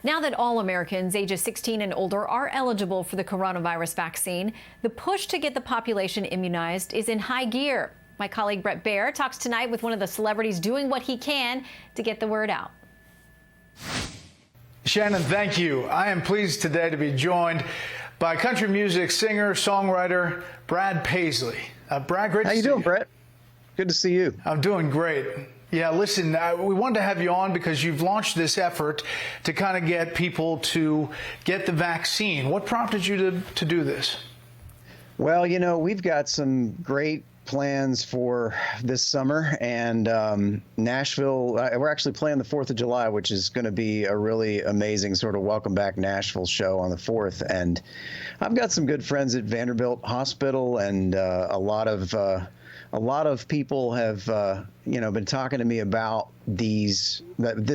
Now that all Americans ages 16 and older are eligible for the coronavirus vaccine, the push to get the population immunized is in high gear. My colleague Brett Baer talks tonight with one of the celebrities doing what he can to get the word out. Shannon, thank you. I am pleased today to be joined by country music singer, songwriter Brad Paisley. Brad, great to see you. How you doing, Brett? Good to see you. I'm doing great. Yeah, listen, we wanted to have you on because you've launched this effort to kind of get people to get the vaccine. What prompted you to do this? Well, you know, we've got some great plans for this summer, and Nashville, we're actually playing the 4th of July, which is going to be a really amazing sort of welcome back Nashville show on the 4th. And I've got some good friends at Vanderbilt Hospital, and a lot of people have been talking to me about this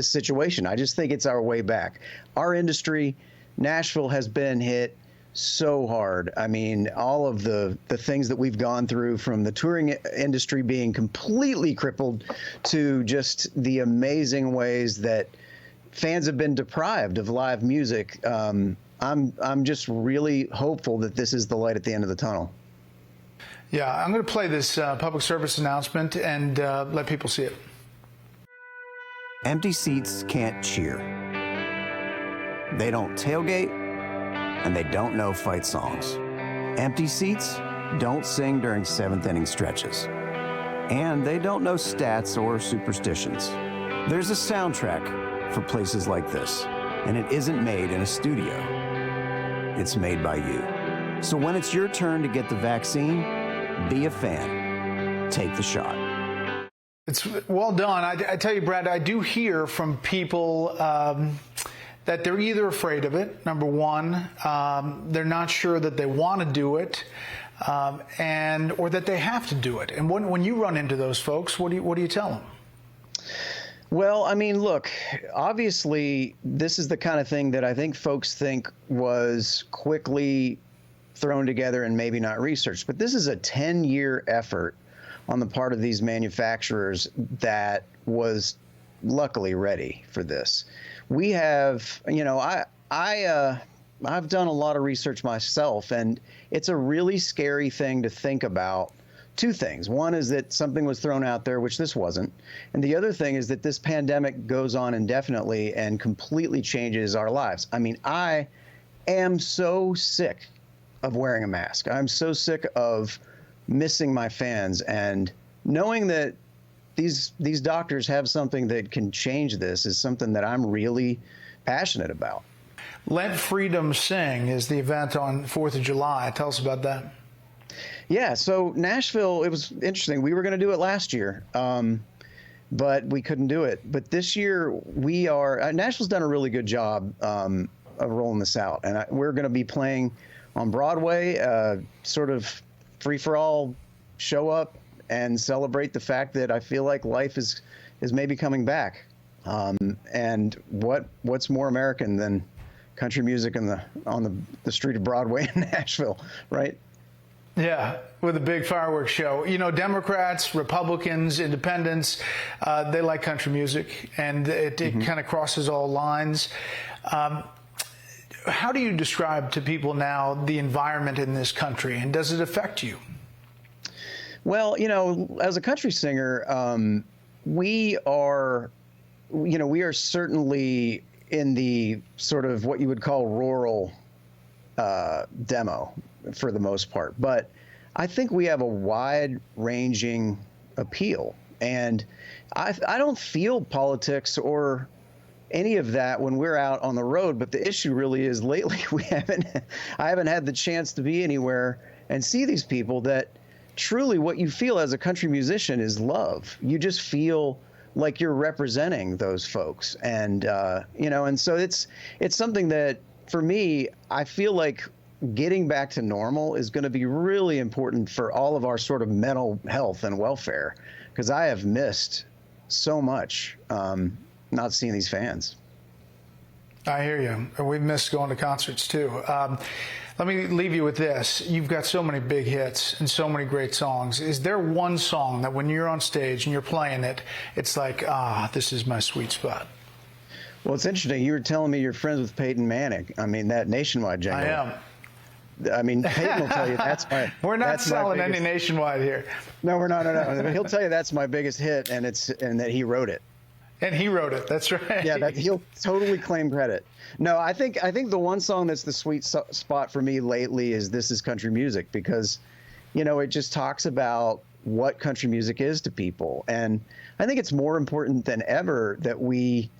situation. I just think it's our way back. Our industry, Nashville, has been hit so hard. I mean, all of the things that we've gone through, from the touring industry being completely crippled to just the amazing ways that fans have been deprived of live music. I'm just really hopeful that this is the light at the end of the tunnel. Yeah, I'm going to play this public service announcement and let people see it. Empty seats can't cheer. They don't tailgate, and they don't know fight songs. Empty seats don't sing during 7th inning stretches. And they don't know stats or superstitions. There's a soundtrack for places like this, and it isn't made in a studio. It's made by you. So when it's your turn to get the vaccine, be a fan. Take the shot. It's well done. I tell you, Brad, I do hear from people that they're either afraid of it, number one, they're not sure that they want to do it, or that they have to do it. And when you run into those folks, what do you tell them? Well, I mean, look, obviously, this is the kind of thing that I think folks think was quickly thrown together and maybe not researched. But this is a 10-year effort on the part of these manufacturers that was luckily ready for this. We have, I've done a lot of research myself, and it's a really scary thing to think about. Two things. One is that something was thrown out there, which this wasn't. And the other thing is that this pandemic goes on indefinitely and completely changes our lives. I mean, I am so sick of wearing a mask. I'm so sick of missing my fans, and knowing that these doctors have something that can change this is something that I'm really passionate about. Let Freedom Sing is the event on 4th of July. Tell us about that. Yeah, so Nashville, it was interesting. We were going to do it last year, but we couldn't do it. But this year, Nashville's done a really good job of rolling this out. And we're going to be playing on Broadway, sort of free-for-all, show up and celebrate the fact that I feel like life is maybe coming back. And what's more American than country music on the street of Broadway in Nashville, right? Yeah, with a big fireworks show. You know, Democrats, Republicans, Independents, they like country music, and it kind of crosses all lines. How do you describe to people now the environment in this country, and does it affect you? Well, you know, as a country singer, we are certainly in the sort of what you would call rural demo for the most part. But I think we have a wide-ranging appeal. And I don't feel politics or any of that when we're out on the road. But the issue really is lately I haven't had the chance to be anywhere and see these people that truly what you feel as a country musician is love. You just feel like you're representing those folks. And, and so it's something that, for me, I feel like getting back to normal is going to be really important for all of our sort of mental health and welfare, because I have missed so much not seeing these fans. I hear you. We've missed going to concerts, too. Let me leave you with this. You've got so many big hits and so many great songs. Is there one song that when you're on stage and you're playing it, it's like, this is my sweet spot? Well, it's interesting. You were telling me you're friends with Peyton Manning. I mean, that Nationwide jingle. I am. I mean, Peyton will tell you that's my. We're not that's selling my biggest, any Nationwide here. No, we're not. No. He'll tell you that's my biggest hit, and that he wrote it. And he wrote it. That's right. Yeah, he'll totally claim credit. No, I think the one song that's the sweet spot for me lately is "This Is Country Music," because, it just talks about what country music is to people, and I think it's more important than ever that we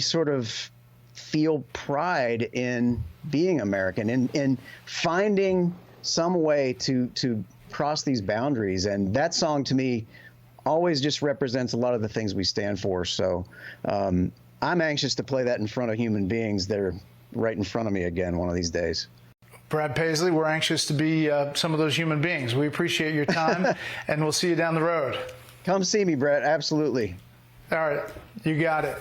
sort of feel pride in being American, in finding some way to cross these boundaries. And that song to me always just represents a lot of the things we stand for. So I'm anxious to play that in front of human beings that are right in front of me again one of these days. Brad Paisley, we're anxious to be some of those human beings. We appreciate your time, and we'll see you down the road. Come see me, Brett. Absolutely. All right. You got it.